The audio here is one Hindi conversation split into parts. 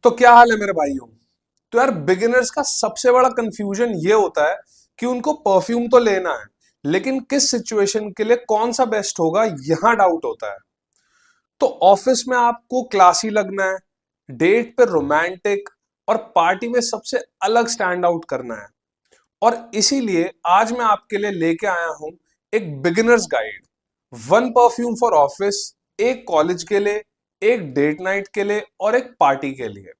तो क्या हाल है मेरे भाइयों। तो यार बिगिनर्स का सबसे बड़ा कंफ्यूजन ये होता है कि उनको परफ्यूम तो लेना है, लेकिन किस सिचुएशन के लिए कौन सा बेस्ट होगा, यहां डाउट होता है। तो ऑफिस में आपको क्लासी लगना है, डेट पे रोमांटिक, और पार्टी में सबसे अलग स्टैंड आउट करना है। और इसीलिए आज मैं आपके लिए लेके आया हूं एक beginners guide. One perfume for office, एक कॉलेज के लिए, एक डेट नाइट के लिए और एक पार्टी के लिए।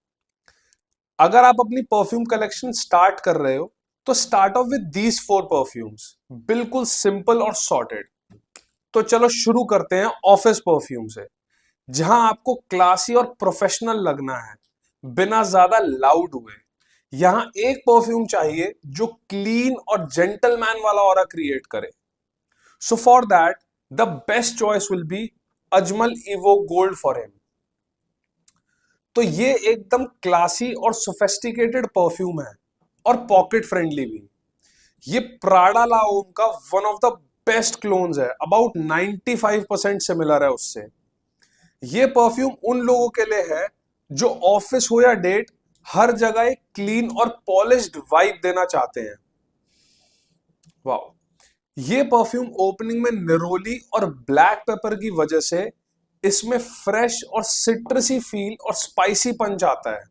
अगर आप अपनी परफ्यूम कलेक्शन स्टार्ट कर रहे हो तो start of with these four perfumes, बिल्कुल सिंपल और सॉर्टेड। तो चलो शुरू करते हैं ऑफिस परफ्यूम से, जहां आपको क्लासी और प्रोफेशनल लगना है बिना ज्यादा लाउड हुए। यहां एक परफ्यूम चाहिए जो क्लीन और जेंटलमैन वाला ऑरा क्रिएट करे। So for that the best choice will be Ajmal Evoke Gold for him. तो ये एकदम क्लासी और सोफेस्टिकेटेड परफ्यूम है, और पॉकेट फ्रेंडली भी। ये प्राडा लाओम का one of the best clones है, अबाउट 95% सिमिलर है उससे। ये परफ्यूम उन लोगों के लिए है जो ऑफिस हो या डेट, हर जगह एक क्लीन और पॉलिश्ड वाइब देना चाहते हैं। वाह। ये परफ्यूम ओपनिंग में निरोली और ब्लैक पेपर की वजह से इसमें फ्रेश और सिट्रसी फील और स्पाइसी पंच आता है।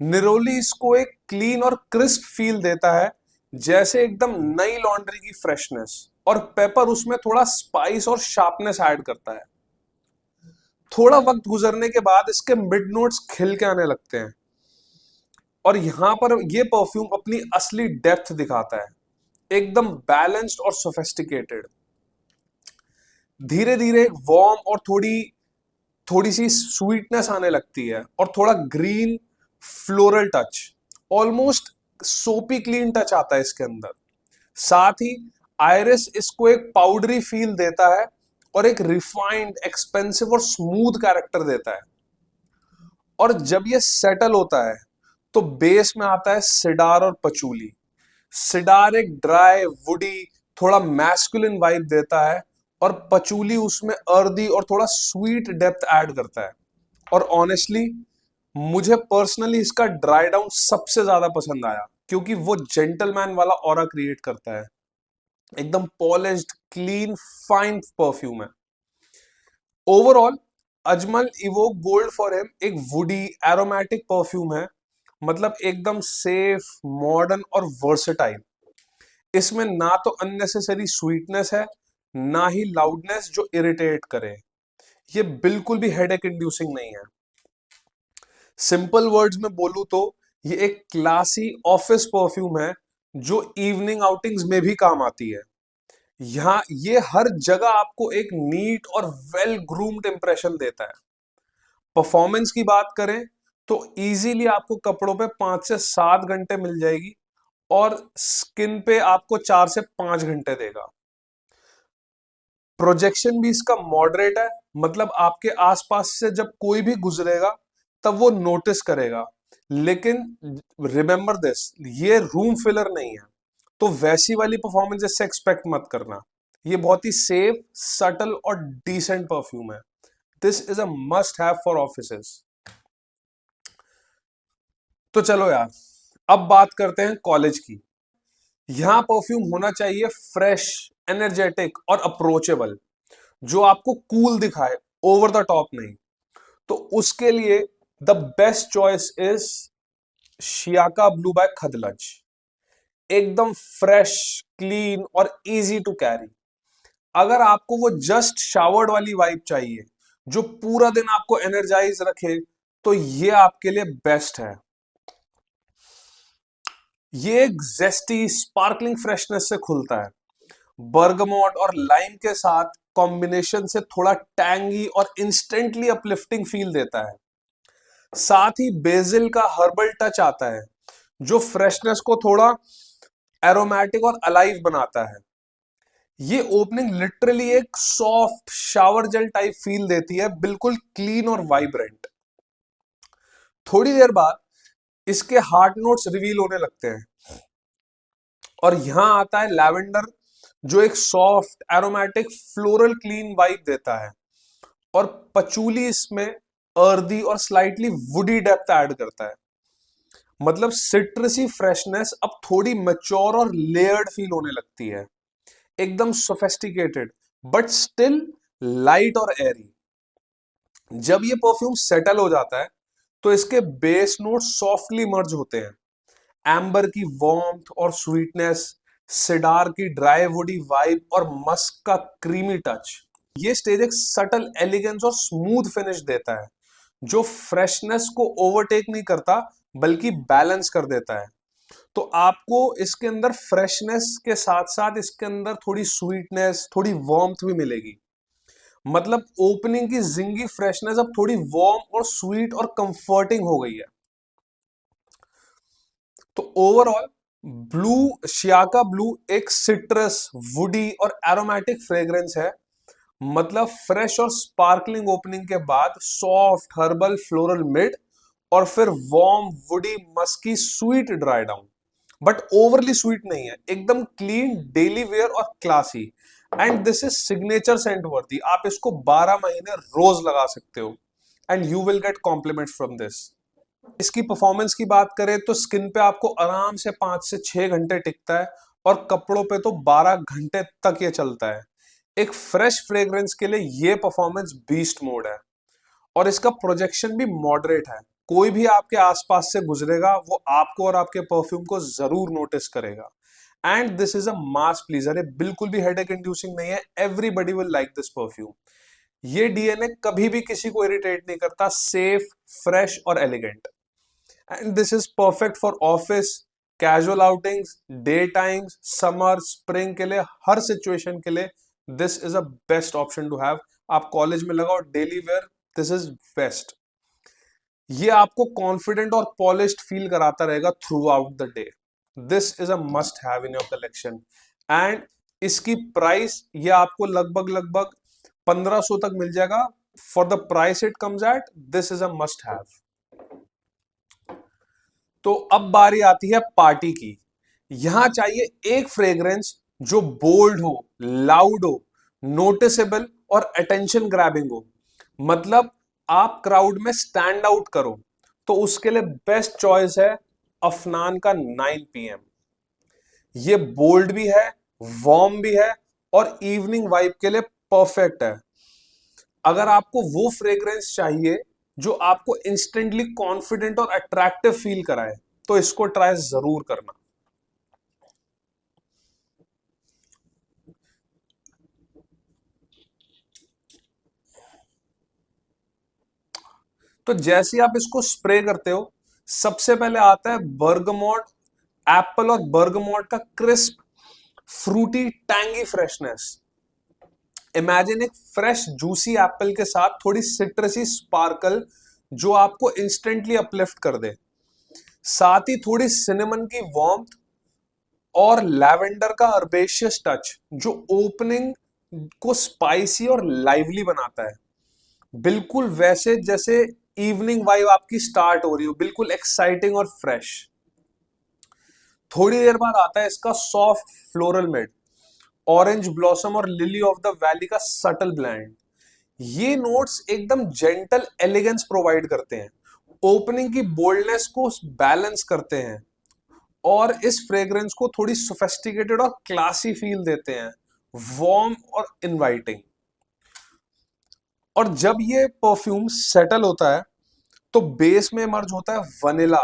निरोली इसको एक क्लीन और क्रिस्प फील देता है, जैसे एकदम नई लॉन्ड्री की फ्रेशनेस। और पेपर उसमें थोड़ा स्पाइस और शार्पनेस ऐड करता है। थोड़ा वक्त गुजरने के बाद इसके मिड नोट्स खिल के आने लगते हैं, और यहां पर ये परफ्यूम अपनी असली डेप्थ दिखाता है, एकदम बैलेंस्ड और सोफिस्टिकेटेड। धीरे धीरे एक वार्म और थोड़ी थोड़ी सी स्वीटनेस आने लगती है, और थोड़ा ग्रीन फ्लोरल टच, ऑलमोस्ट सोपी क्लीन टच आता है इसके अंदर। साथ ही आयरिस इसको एक पाउडरी फील देता है, और एक रिफाइंड, एक्सपेंसिव और स्मूथ कैरेक्टर देता है। और जब ये सेटल होता है तो बेस में आता है सिडार और पचूली। सिडार एक ड्राई वुडी, थोड़ा मैस्कुलिन वाइब देता है, और पचूली उसमें अर्दी और थोड़ा स्वीट डेप्थ ऐड करता है। और ऑनेस्टली मुझे पर्सनली इसका ड्राई डाउन सबसे ज्यादा पसंद आया, क्योंकि वो जेंटलमैन वाला ऑरा क्रिएट करता है। एकदम पॉलिश्ड, क्लीन, फाइन परफ्यूम है। Overall Ajmal evoke gold for him एक वुडी एरोमेटिक परफ्यूम है, मतलब एकदम सेफ, मॉडर्न और वर्सेटाइल। इसमें ना तो अननेसेसरी स्वीटनेस है, ना ही लाउडनेस जो इरिटेट करे। ये बिल्कुल भी हेडेक इंड्यूसिंग नहीं है। सिंपल वर्ड्स में बोलूं तो ये एक क्लासी ऑफिस परफ्यूम है, जो इवनिंग आउटिंग्स में भी काम आती है। यहाँ ये हर जगह आपको एक नीट और वेल ग्रूम्ड इंप्रेशन देता है। परफॉर्मेंस की बात करें तो इजीली आपको कपड़ों पे 5 से 7 घंटे मिल जाएगी, और स्किन पे आपको 4 से 5 घंटे देगा। प्रोजेक्शन भी इसका मॉडरेट है, मतलब आपके आसपास से जब कोई भी गुजरेगा तब वो नोटिस करेगा। लेकिन रिमेंबर दिस, ये रूम फिलर नहीं है, तो वैसी वाली परफॉर्मेंस इससे एक्सपेक्ट मत करना। ये बहुत ही सेफ, सटल और डिसेंट परफ्यूम है। This is a must have for offices. तो चलो यार, अब बात करते हैं कॉलेज की। यहां परफ्यूम होना चाहिए फ्रेश, एनर्जेटिक और अप्रोचेबल, जो आपको कूल दिखाए, ओवर द टॉप नहीं। तो उसके लिए the best choice is Shiaaka blue by Khadlaj. एकदम फ्रेश, क्लीन और इजी टू कैरी। अगर आपको वो जस्ट शावर्ड वाली वाइब चाहिए, जो पूरा दिन आपको एनर्जाइज रखे, तो ये आपके लिए बेस्ट है। ये एक जेस्टी, स्पार्कलिंग फ्रेशनेस से खुलता है। बर्गमोट और लाइम के साथ कॉम्बिनेशन से थोड़ा टैंगी और इंस्टेंटली अपलिफ्टिंग फील देता है। साथ ही बेसिल का हर्बल टच आता है, जो फ्रेशनेस को थोड़ा एरोमेटिक और अलाइव बनाता है। ये ओपनिंग लिटरली एक soft shower gel type feel देती है, बिल्कुल क्लीन और वाइब्रेंट। थोड़ी देर बाद इसके हार्ट नोट्स रिवील होने लगते हैं, और यहां आता है लैवेंडर, जो एक soft aromatic floral clean vibe देता है। और पचूली इसमें अर्दी और स्लाइटली वुडी डेप्थ ऐड करता है। मतलब सिट्रसी फ्रेशनेस अब थोड़ी मैच्योर और लेयर्ड फील होने लगती है, एकदम सोफेस्टिकेटेड बट स्टिल लाइट और एरी। जब ये परफ्यूम सेटल हो जाता है तो इसके बेस नोट सॉफ्टली मर्ज होते हैं, एम्बर की वार्मथ और स्वीटनेस, सिडार की ड्राई वुडी वाइब और मस्क का क्रीमी टच। ये स्टेज एक सटल एलिगेंस और स्मूथ फिनिश देता है जो फ्रेशनेस को ओवरटेक नहीं करता बल्कि बैलेंस कर देता है। तो आपको इसके अंदर फ्रेशनेस के साथ साथ इसके अंदर थोड़ी स्वीटनेस, थोड़ी वार्मथ भी मिलेगी। मतलब ओपनिंग की जिंगी फ्रेशनेस अब थोड़ी वार्म और स्वीट और कंफर्टिंग हो गई है। तो ओवरऑल ब्लू, शियाका ब्लू एक सिट्रस, वुडी और एरोमेटिक फ्रेग्रेंस है। मतलब फ्रेश और स्पार्कलिंग ओपनिंग के बाद सॉफ्ट हर्बल फ्लोरल मिड और फिर warm woody musky sweet dry down, but overly sweet नहीं है, एकदम क्लीन डेली वेयर और classy. And this is signature scent worthy. आप इसको 12 महीने रोज लगा सकते हो and you will get compliments from this. इसकी परफॉर्मेंस की बात करें तो स्किन पे आपको आराम से 5 से 6 घंटे टिकता है और कपड़ों पे तो 12 घंटे तक ये चलता है। एक फ्रेश फ्रेग्रेंस के लिए ये परफॉर्मेंस बीस्ट मोड है और इसका प्रोजेक्शन भी मॉडरेट है। कोई भी आपके आसपास से गुजरेगा वो आपको और आपके परफ्यूम को जरूर नोटिस करेगा। And this is a mass pleaser, ये बिल्कुल भी हेडेक इंड्यूसिंग नहीं है। Everybody will like this perfume. ये डीएनए कभी भी किसी को इरिटेट नहीं करता, सेफ, फ्रेश और elegant. And this is perfect for office, casual outings, day times, summer, spring के लिए, हर सिचुएशन के लिए this is a best option to have. आप कॉलेज में लगाओ, daily wear, this is best. ये आपको कॉन्फिडेंट और पॉलिश्ड फील कराता रहेगा through out the day. This is a must have in your collection. And इसकी प्राइस ये आपको लगभग लगभग 1500 तक मिल जाएगा। For the price it comes at, this is a must have. तो अब बारी आती है पार्टी की। यहां चाहिए एक फ्रेग्रेंस जो बोल्ड हो, लाउड हो, नोटिसेबल और अटेंशन ग्रैबिंग हो। मतलब आप क्राउड में स्टैंड आउट करो, तो उसके लिए बेस्ट चॉइस है अफनान का 9 PM। ये बोल्ड भी है, वार्म भी है और इवनिंग वाइब के लिए परफेक्ट है। अगर आपको वो फ्रेग्रेंस चाहिए जो आपको इंस्टेंटली कॉन्फिडेंट और अट्रैक्टिव फील कराए, तो इसको ट्राई जरूर करना। तो जैसे ही आप इसको स्प्रे करते हो, सबसे पहले आता है बर्गमोट, एप्पल और बर्गमोट का crisp, fruity, tangy freshness. Imagine एक फ्रेश जूसी एप्पल के साथ थोड़ी सिट्रसी स्पार्कल जो आपको इंस्टेंटली अपलिफ्ट कर दे। साथ ही थोड़ी सिनेमन की वार्मथ और लैवेंडर का अर्बेशियस टच जो ओपनिंग को स्पाइसी और लाइवली बनाता है। बिल्कुल वैसे जैसे इवनिंग वाइब आपकी स्टार्ट हो रही हो, बिल्कुल एक्साइटिंग और फ्रेश। थोड़ी देर बाद आता है इसका soft floral mid, orange blossom और लिली ऑफ द वैली का सटल ब्लेंड। ये नोट्स एकदम जेंटल एलिगेंस प्रोवाइड करते हैं, ओपनिंग की बोल्डनेस को बैलेंस करते हैं और इस फ्रेग्रेंस को थोड़ी सोफेस्टिकेटेड और क्लासी फील देते हैं, वार्म और इनवाइटिंग। और जब ये परफ्यूम सेटल होता है तो बेस में मर्ज होता है वनीला,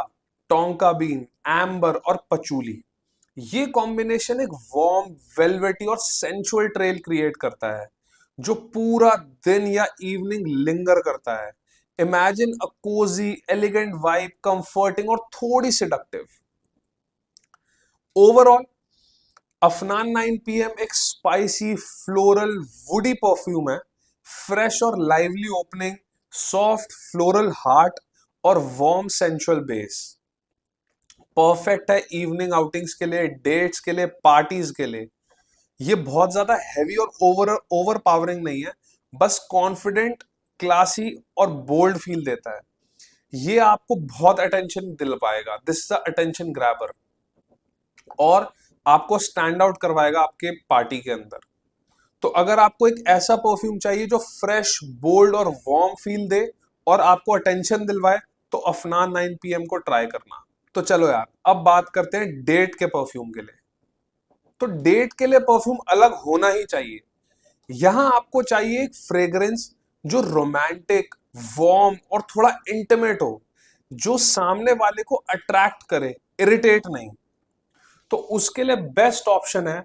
टोंका बीन, एम्बर और पचूली। ये कॉम्बिनेशन एक वार्म, वेलवेटी और सेंचुअल ट्रेल क्रिएट करता है जो पूरा दिन या इवनिंग लिंगर करता है। Imagine a cozy, elegant vibe, comforting और थोड़ी सिडक्टिव। ओवरऑल अफनान 9 PM एक स्पाइसी, फ्लोरल, वुडी परफ्यूम है। फ्रेश और lively opening, soft floral heart और वार्म सेंचुअल बेस। परफेक्ट है इवनिंग आउटिंग्स के लिए, डेट्स के लिए, पार्टीज के लिए। ये बहुत ज्यादा हैवी और ओवर पावरिंग नहीं है, बस कॉन्फिडेंट, क्लासी और बोल्ड फील देता है। ये आपको बहुत अटेंशन दिल पाएगा, दिस इज अटेंशन ग्रैबर, और आपको स्टैंड आउट करवाएगा आपके पार्टी के अंदर। तो अगर आपको एक ऐसा परफ्यूम चाहिए जो फ्रेश, बोल्ड और वार्म फील दे और आपको अटेंशन दिलवाए तो अफनान 9 PM को ट्राई करना। तो चलो यार, अब बात करते हैं डेट के परफ्यूम के लिए। तो डेट के लिए परफ्यूम अलग होना ही चाहिए। यहां आपको चाहिए एक फ्रेग्रेंस जो रोमांटिक, वार्म और थोड़ा इंटीमेट हो, जो सामने वाले को अट्रैक्ट करे, इरिटेट नहीं। तो उसके लिए बेस्ट ऑप्शन है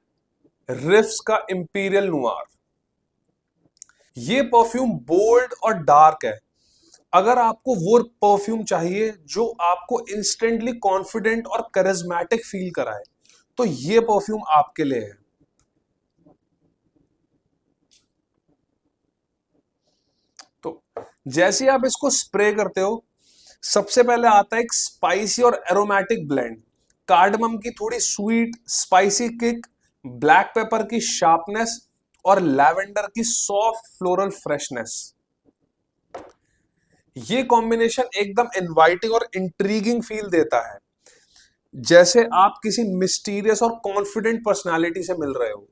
रिफ्स का इंपीरियल नुआर। ये परफ्यूम बोल्ड और डार्क है। अगर आपको वो परफ्यूम चाहिए जो आपको इंस्टेंटली कॉन्फिडेंट और करिज्मेटिक फील कराए, तो ये परफ्यूम आपके लिए है। तो जैसे आप इसको स्प्रे करते हो, सबसे पहले आता है एक स्पाइसी और एरोमेटिक ब्लेंड। कार्डमम की थोड़ी sweet spicy kick, black pepper की शार्पनेस और लैवेंडर की सॉफ्ट फ्लोरल फ्रेशनेस। ये कॉम्बिनेशन एकदम इनवाइटिंग और इंट्रीगिंग फील देता है, जैसे आप किसी मिस्टीरियस और कॉन्फिडेंट पर्सनालिटी से मिल रहे हो।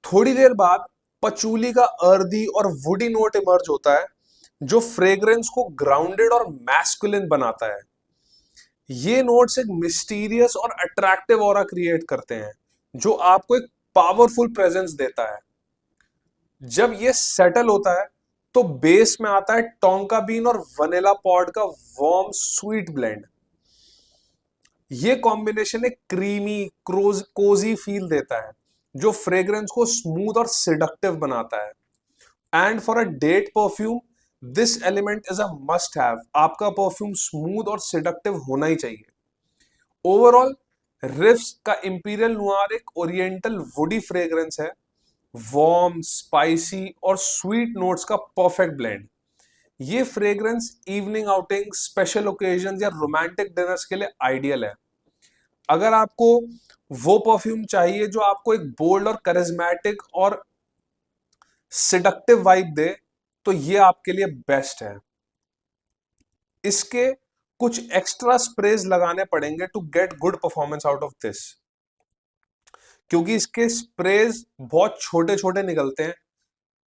थोड़ी देर बाद पचूली का अर्दी और वुडी नोट इमर्ज होता है, जो फ्रेग्रेंस को ग्राउंडेड और मैस्कुलिन बनाता है। ये नोट्स एक मिस्टीरियस और अट्रैक्टिव ऑरा क्रिएट करते हैं, जो आपको एक पावरफुल प्रेजेंस देता है। जब ये सेटल होता है, तो बेस में आता है टोंका बीन और वनीला पॉड का वार्म स्वीट ब्लेंड। ये कॉम्बिनेशन एक क्रीमी कोजी फील देता है, जो फ्रेग्रेंस को स्मूथ और सिडक्टिव बनाता है। And for a date perfume, this element is a must have. आपका परफ्यूम स्मूथ और सिडक्टिव होना ही चाहिए। ओवरऑल, रिफ्स का इंपीरियल नुआर एक ओरिएंटल वुडी फ्रेग्रेंस है, वार्म, स्पाइसी और स्वीट नोट्स का परफेक्ट ब्लेंड। ये fragrance evening outing, special occasion या रोमांटिक डिनर्स के लिए आइडियल है। अगर आपको वो परफ्यूम चाहिए जो आपको एक बोल्ड और करिज्मेटिक और सिडक्टिव वाइब दे, तो ये आपके लिए बेस्ट है। इसके कुछ एक्स्ट्रा स्प्रेज लगाने पड़ेंगे to get good performance out of this, क्योंकि इसके स्प्रेज बहुत छोटे छोटे निकलते हैं।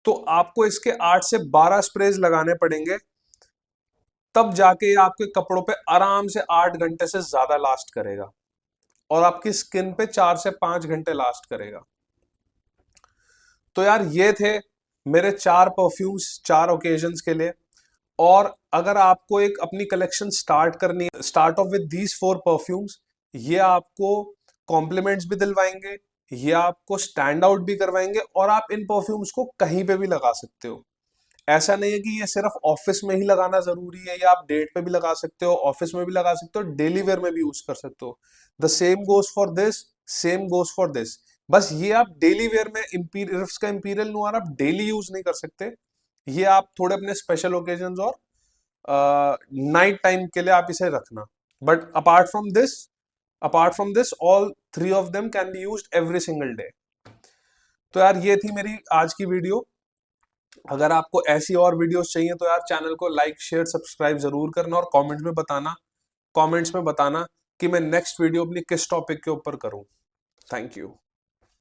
तो आपको इसके 8 से 12 स्प्रेज लगाने पड़ेंगे, तब जाके ये आपके कपड़ों पे आराम से 8 घंटे से ज्यादा लास्ट करेगा और आपकी स्किन पे 4 से 5 घंटे लास्ट करेगा। तो यार, ये थे मेरे 4 परफ्यूम्स 4 ओकेजन्स के लिए। और अगर आपको एक अपनी कलेक्शन स्टार्ट करनी है, start of with these 4 perfumes. ये आपको कॉम्प्लीमेंट्स भी दिलवाएंगे, ये आपको स्टैंड आउट भी करवाएंगे, और आप इन परफ्यूम्स को कहीं पे भी लगा सकते हो। ऐसा नहीं है कि ये सिर्फ ऑफिस में ही लगाना जरूरी है, या आप डेट पे भी लगा सकते हो, ऑफिस में भी लगा सकते हो, डेली वेयर में भी यूज कर सकते हो। The same goes for this, same goes for this. बस ये आप डेली वेयर में रिफ्स का इंपीरियल नोयर आप डेली यूज नहीं कर सकते। ये आप थोड़े अपने स्पेशल ओकेजन और नाइट टाइम के लिए आप इसे रखना। But apart from this all 3 of them can be used every single day. तो यार, ये थी मेरी आज की वीडियो। अगर आपको ऐसी और वीडियोस चाहिए तो यार चैनल को लाइक, शेयर, सब्सक्राइब जरूर करना, और कमेंट्स में बताना कि मैं नेक्स्ट वीडियो अपनी किस टॉपिक के ऊपर करूं। Thank you.